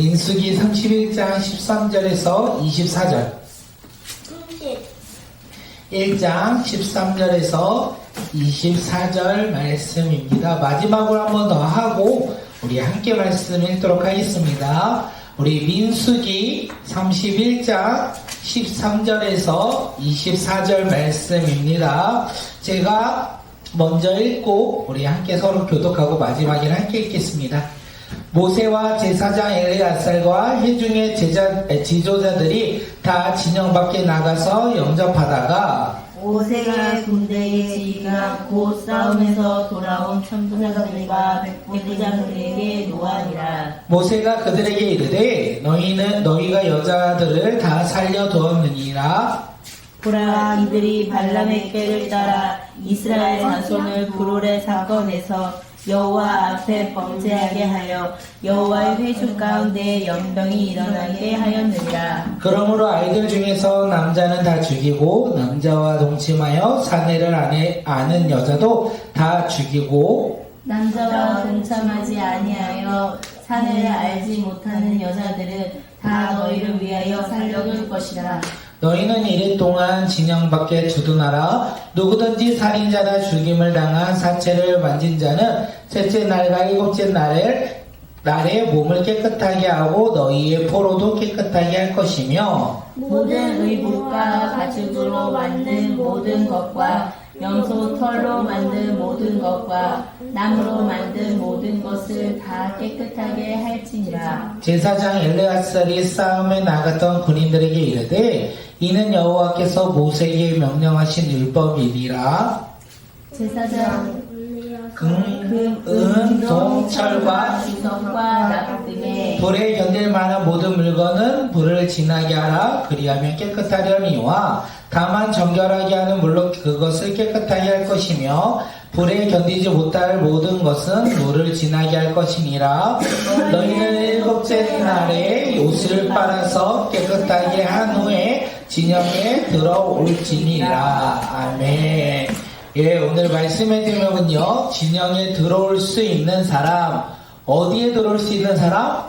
민수기 31장 13절에서 24절. 1장 13절에서 24절 말씀입니다. 마지막으로 한 번 더 하고 우리 함께 말씀 읽도록 하겠습니다. 우리 민수기 31장 13절에서 24절 말씀입니다. 제가 먼저 읽고 우리 함께 서로 교독하고 마지막에 함께 읽겠습니다. 모세와 제사장 엘레아살과 회중의 지도자들이 다 진영 밖에 나가서 영접하다가 모세가 군대의 지휘가 곧 싸움에서 돌아온 천부장들과 백부장들에게 노하니라. 모세가 그들에게 이르되 너희가 여자들을 다 살려두었느니라. 보라, 이들이 발람의 꾀를 따라 이스라엘 자손을 불홀의 사건에서 여호와 앞에 범죄하게 하여 여호와의 회중 가운데 연병이 일어나게 하였느니라. 그러므로 아이들 중에서 남자는 다 죽이고 남자와 동침하여 사내를 아는 여자도 다 죽이고 남자와 동참하지 아니하여 사내를 알지 못하는 여자들은 다 너희를 위하여 살려둘 것이라. 너희는 이래 동안 진영 밖에 주둔하라. 누구든지 살인자나 죽임을 당한 사체를 만진 자는 셋째 날과 일곱째 날에 몸을 깨끗하게 하고 너희의 포로도 깨끗하게 할 것이며 모든 의복과 가죽으로 만든 모든 것과 염소 털로 만든 모든 것과 나무로 만든 모든 것을 다 깨끗하게 할지니라. 제사장 엘레아살이 싸움에 나갔던 군인들에게 이르되 이는 여호와께서 모세에게 명령하신 율법이니라. 제사장 금, 은, 동, 철과 주석과 납 등의 불에 견딜 만한 모든 물건은 불을 지나게 하라. 그리하면 깨끗하려니와 다만 정결하게 하는 물로 그것을 깨끗하게 할 것이며 불에 견디지 못할 모든 것은 물을 지나게 할 것이니라. 너희는 일곱째 날에 옷을 빨아서 깨끗하게 한 후에 진영에 들어올지니라. 아멘. 예, 오늘 말씀의 제목은요, 진영에 들어올 수 있는 사람. 어디에 들어올 수 있는 사람?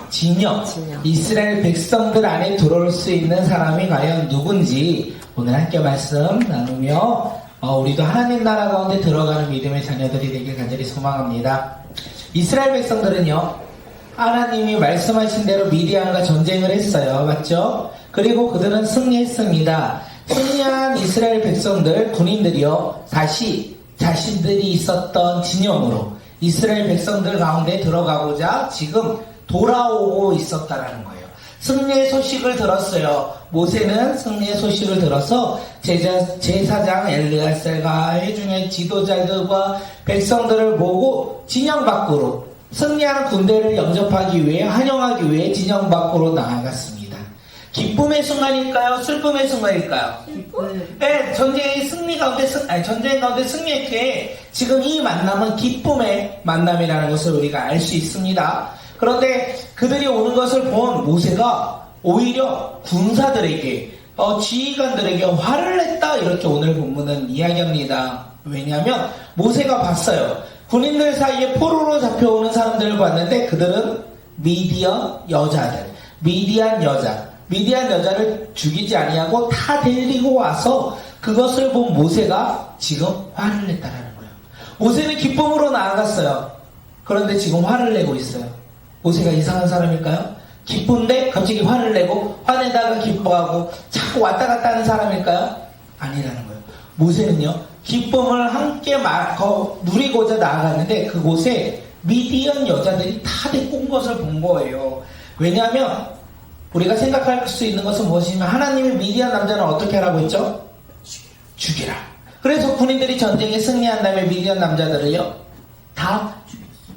진영. 이스라엘 백성들 안에 들어올 수 있는 사람이 과연 누군지 오늘 함께 말씀 나누며 우리도 하나님 나라 가운데 들어가는 믿음의 자녀들이 되길 간절히 소망합니다. 이스라엘 백성들은요, 하나님이 말씀하신 대로 미디안과 전쟁을 했어요. 맞죠? 그리고 그들은 승리했습니다. 승리한 이스라엘 백성들, 군인들이요, 다시 자신들이 있었던 진영으로 이스라엘 백성들 가운데 들어가고자 지금 돌아오고 있었다라는 거예요. 승리의 소식을 들었어요. 모세는 승리의 소식을 들어서 제사장 엘르아살과 회중의 지도자들과 백성들을 보고 진영 밖으로 승리하는 군대를 영접하기 위해, 환영하기 위해 진영 밖으로 나아갔습니다. 기쁨의 순간일까요? 슬픔의 순간일까요? 네, 전쟁 가운데 승리했기에 지금 이 만남은 기쁨의 만남이라는 것을 우리가 알 수 있습니다. 그런데 그들이 오는 것을 본 모세가 오히려 군사들에게, 지휘관들에게 화를 냈다, 이렇게 오늘 본문은 이야기합니다. 왜냐하면 모세가 봤어요. 군인들 사이에 포로로 잡혀오는 사람들을 봤는데 그들은 미디안 여자를 죽이지 아니하고 다 데리고 와서 그것을 본 모세가 지금 화를 냈다라는 거예요. 모세는 기쁨으로 나아갔어요. 그런데 지금 화를 내고 있어요. 모세가 이상한 사람일까요? 기쁜데 갑자기 화를 내고 화내다가 기뻐하고 자꾸 왔다 갔다 하는 사람일까요? 아니라는 거예요. 모세는요, 기쁨을 함께 누리고자 나아갔는데 그곳에 미디안 여자들이 다 데리고 온 것을 본 거예요. 왜냐하면 우리가 생각할 수 있는 것은 무엇이냐면 하나님이 미디안 남자는 어떻게 하라고 했죠? 죽이라. 그래서 군인들이 전쟁에 승리한 다음에 미디안 남자들을요, 다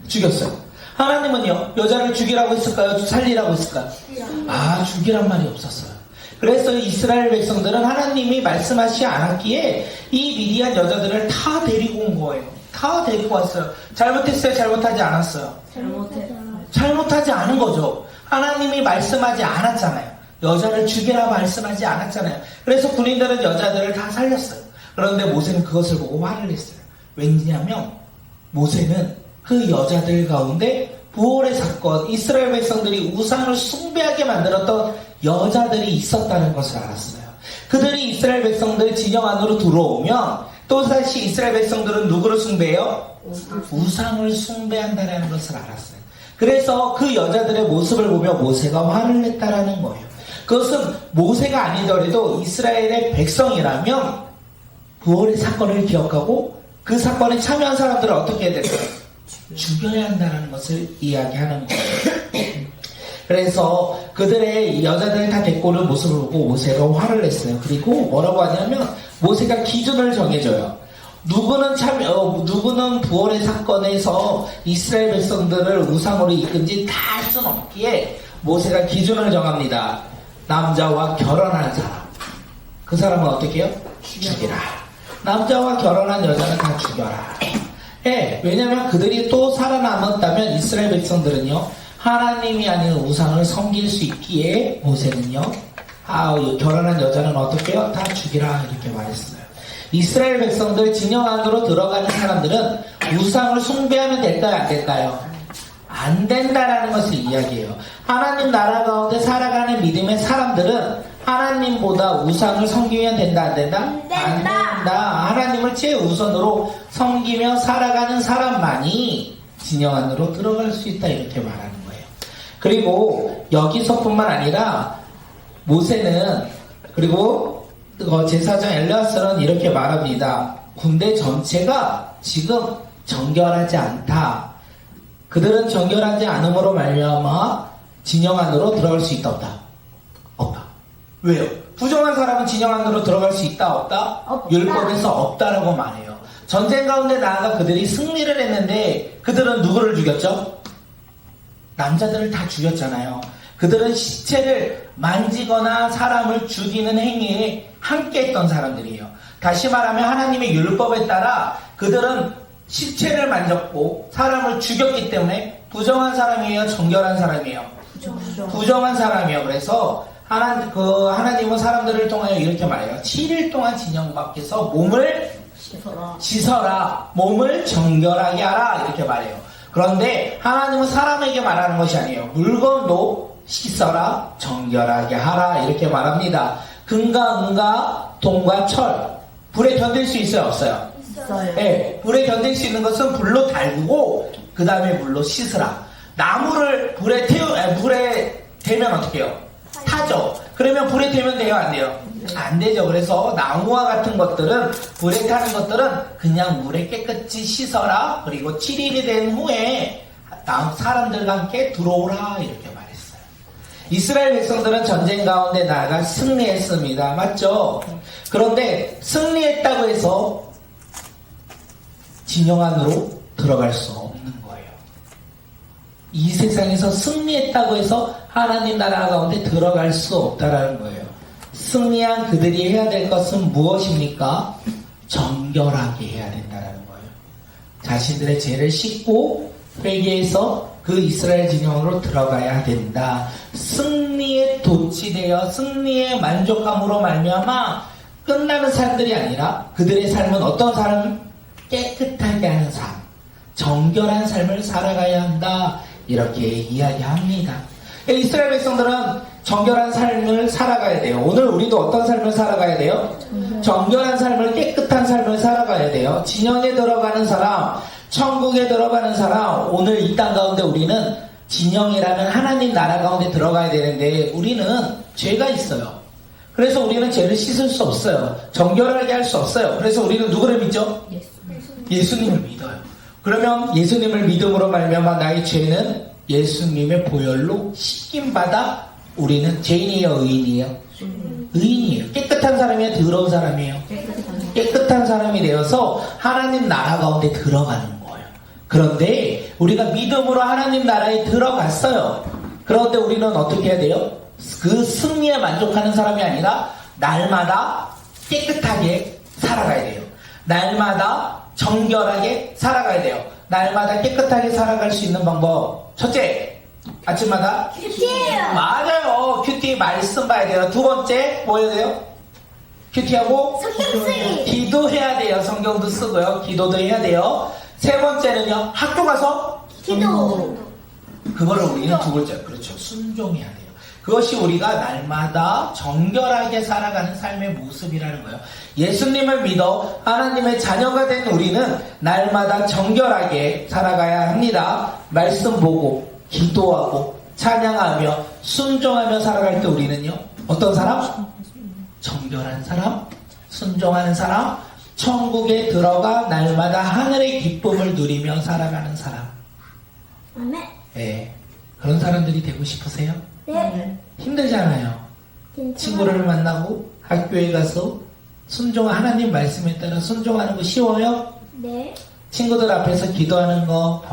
죽였어요. 하나님은요, 여자를 죽이라고 했을까요? 살리라고 했을까요? 죽이란 말이 없었어요. 그래서 이스라엘 백성들은 하나님이 말씀하시지 않았기에 이 미디안 여자들을 다 데리고 온 거예요. 다 데리고 왔어요. 잘못했어요? 잘못하지 않았어요? 잘못하지 않은 거죠. 하나님이 말씀하지 않았잖아요. 여자를 죽이라 말씀하지 않았잖아요. 그래서 군인들은 여자들을 다 살렸어요. 그런데 모세는 그것을 보고 화를 냈어요. 왜냐하면 모세는 그 여자들 가운데 부활의 사건, 이스라엘 백성들이 우상을 숭배하게 만들었던 여자들이 있었다는 것을 알았어요. 그들이 이스라엘 백성들 진영 안으로 들어오면 또다시 이스라엘 백성들은 누구를 숭배해요? 우상을 숭배한다는 것을 알았어요. 그래서 그 여자들의 모습을 보며 모세가 화를 냈다라는 거예요. 그것은 모세가 아니더라도 이스라엘의 백성이라면 부활의 사건을 기억하고 그 사건에 참여한 사람들을 어떻게 해야 될까요? 죽여야 한다는 것을 이야기하는 거예요. 그래서 그들의 여자들 다 데리고 오는 모습을 보고 모세가 화를 냈어요. 그리고 뭐라고 하냐면 모세가 기준을 정해줘요. 누구는 부활의 사건에서 이스라엘 백성들을 우상으로 이끈지 다 할 수는 없기에 모세가 기준을 정합니다. 남자와 결혼한 사람. 그 사람은 어떻게 해요? 죽이라. 남자와 결혼한 여자는 다 죽여라. 예, 왜냐하면 그들이 또 살아남았다면 이스라엘 백성들은요, 하나님이 아닌 우상을 섬길 수 있기에 모세는요, 결혼한 여자는 어떻게 해요? 다 죽이라. 이렇게 말했어요. 이스라엘 백성들 진영 안으로 들어가는 사람들은 우상을 숭배하면 될까요? 안 될까요? 안 된다라는 것을 이야기해요. 하나님 나라 가운데 살아가는 믿음의 사람들은 하나님보다 우상을 섬기면 된다, 안 된다? 안 된다. 안 된다. 하나님을 최우선으로 섬기며 살아가는 사람만이 진영 안으로 들어갈 수 있다, 이렇게 말하는 거예요. 그리고 여기서뿐만 아니라 모세는, 그리고 제사장 엘리야스는 이렇게 말합니다. 군대 전체가 지금 정결하지 않다. 그들은 정결하지 않음으로 말미암아 진영 안으로 들어갈 수 있다, 없다? 없다. 왜요? 부정한 사람은 진영 안으로 들어갈 수 있다, 없다? 없다. 율법에서 없다라고 말해요. 전쟁 가운데 나아가 그들이 승리를 했는데 그들은 누구를 죽였죠? 남자들을 다 죽였잖아요. 그들은 시체를 만지거나 사람을 죽이는 행위에 함께 했던 사람들이에요. 다시 말하면 하나님의 율법에 따라 그들은 시체를 만졌고 사람을 죽였기 때문에 부정한 사람이에요? 정결한 사람이에요? 부정한 사람이에요. 그래서 하나님은 사람들을 통하여 이렇게 말해요. 7일 동안 진영 밖에서 몸을 씻어라. 몸을 정결하게 하라. 이렇게 말해요. 그런데 하나님은 사람에게 말하는 것이 아니에요. 물건도 씻어라. 정결하게 하라. 이렇게 말합니다. 금과 은과 동과 철. 불에 견딜 수 있어요? 없어요? 있어요. 네, 불에 견딜 수 있는 것은 불로 달구고 그 다음에 물로 씻으라. 나무를 불에 대면 어떻게 해요? 타죠. 그러면 불에 대면 돼요? 안 돼요? 안 되죠. 그래서 나무와 같은 것들은, 불에 타는 것들은 그냥 물에 깨끗이 씻어라. 그리고 7일이 된 후에 사람들과 함께 들어오라. 이렇게 말했어요. 이스라엘 백성들은 전쟁 가운데 나아가 승리했습니다. 맞죠? 그런데 승리했다고 해서 진영 안으로 들어갈 수 없는 거예요. 이 세상에서 승리했다고 해서 하나님 나라 가운데 들어갈 수 없다라는 거예요. 승리한 그들이 해야 될 것은 무엇입니까? 정결하게 해야 된다는 거예요. 자신들의 죄를 씻고 회개해서 그 이스라엘 진영으로 들어가야 된다. 승리에 도취되어 승리의 만족감으로 말미암아 끝나는 삶들이 아니라 그들의 삶은 어떤 삶? 깨끗하게 하는 삶, 정결한 삶을 살아가야 한다. 이렇게 이야기합니다. 이스라엘 백성들은 정결한 삶을 살아가야 돼요. 오늘 우리도 어떤 삶을 살아가야 돼요? 정결한 삶을, 깨끗한 삶을 살아가야 돼요. 진영에 들어가는 사람, 천국에 들어가는 사람, 오늘 이 땅 가운데 우리는 진영이라는 하나님 나라 가운데 들어가야 되는데 우리는 죄가 있어요. 그래서 우리는 죄를 씻을 수 없어요. 정결하게 할 수 없어요. 그래서 우리는 누구를 믿죠? 예수님을 믿어요. 그러면 예수님을 믿음으로 말미암아 나의 죄는 예수님의 보혈로 씻김받아 우리는 죄인이에요, 의인이에요? 의인이에요. 깨끗한 사람이에요, 더러운 사람이에요? 깨끗한 사람이 되어서 하나님 나라 가운데 들어가는 거예요. 그런데 우리가 믿음으로 하나님 나라에 들어갔어요. 그런데 우리는 어떻게 해야 돼요? 그 승리에 만족하는 사람이 아니라 날마다 깨끗하게 살아가야 돼요. 날마다 정결하게 살아가야 돼요. 날마다 깨끗하게 살아갈 수 있는 방법. 첫째, 아침마다 큐티예요. 맞아요. 큐티 말씀 봐야 돼요. 두 번째, 뭐 해야 돼요? 큐티하고 성경 쓰기. 기도해야 돼요. 성경도 쓰고요. 기도도 해야 돼요. 세 번째는요, 학교 가서 기도. 그거를 우리는 두 번째, 그렇죠. 순종해야 돼요. 그것이 우리가 날마다 정결하게 살아가는 삶의 모습이라는 거예요. 예수님을 믿어 하나님의 자녀가 된 우리는 날마다 정결하게 살아가야 합니다. 말씀 보고, 기도하고, 찬양하며, 순종하며 살아갈 때 우리는요, 어떤 사람? 정결한 사람, 순종하는 사람, 천국에 들어가 날마다 하늘의 기쁨을 누리며 살아가는 사람. 아멘. 네. 그런 사람들이 되고 싶으세요? 네. 힘들잖아요. 친구를 만나고 학교에 가서 하나님 말씀에 따라 순종하는 거 쉬워요? 네. 친구들 앞에서 기도하는 거,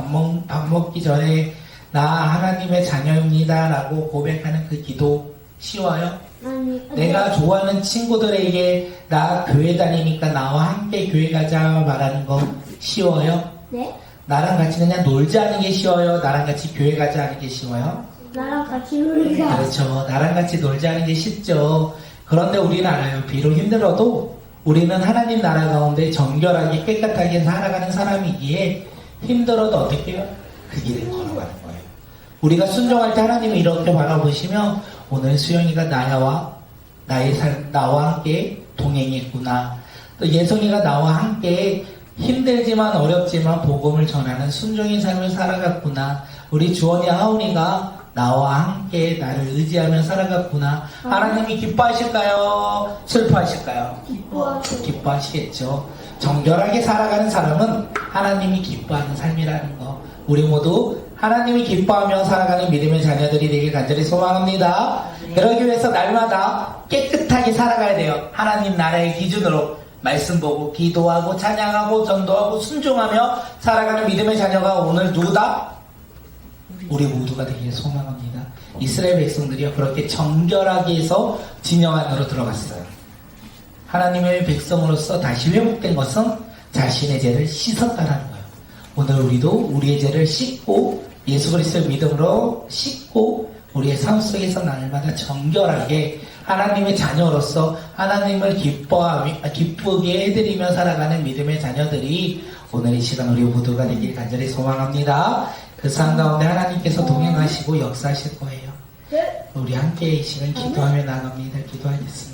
밥 먹기 전에 나 하나님의 자녀입니다 라고 고백하는 그 기도 쉬워요? 아니. 내가 좋아하는 친구들에게 나 교회 다니니까 나와 함께 교회 가자 말하는 거 쉬워요? 네. 나랑 같이 그냥 놀자 하는 게 쉬워요? 나랑 같이 교회 가자 하는 게 쉬워요? 나랑 같이 놀자. 그렇죠. 나랑 같이 놀자 하는 게 쉽죠. 그런데 우리는 알아요. 비록 힘들어도 우리는 하나님 나라 가운데 정결하게 깨끗하게 살아가는 사람이기에 힘들어도 어떻게 해요? 그 길을 걸어가는 거예요. 우리가 순종할 때 하나님이 이렇게 바라보시며 오늘 수영이가 나와 함께 동행했구나. 또 예성이가 나와 함께 힘들지만 어렵지만 복음을 전하는 순종의 삶을 살아갔구나. 우리 주원이 하은이가 나와 함께 나를 의지하며 살아갔구나. 하나님이 기뻐하실까요? 슬퍼하실까요? 기뻐하시겠죠. 정결하게 살아가는 사람은 하나님이 기뻐하는 삶이라는 거. 우리 모두 하나님이 기뻐하며 살아가는 믿음의 자녀들이 되길 간절히 소망합니다. 그러기 위해서 날마다 깨끗하게 살아가야 돼요. 하나님 나라의 기준으로 말씀 보고 기도하고 찬양하고 전도하고 순종하며 살아가는 믿음의 자녀가 오늘 누구다? 우리 모두가 되길 소망합니다. 이스라엘 백성들이요 그렇게 정결하게 해서 진영 안으로 들어갔어요. 하나님의 백성으로서 다시 회복된 것은 자신의 죄를 씻었다라는 거예요. 오늘 우리도 우리의 죄를 씻고 예수 그리스도의 믿음으로 씻고 우리의 삶 속에서 날마다 정결하게 하나님의 자녀로서 하나님을 기쁘게 해드리며 살아가는 믿음의 자녀들이 오늘 이 시간 우리 모두가 되길 간절히 소망합니다. 그 삶 가운데 하나님께서 동행하시고 역사하실 거예요. 우리 함께 이 시간 기도하며 나갑니다. 기도하겠습니다.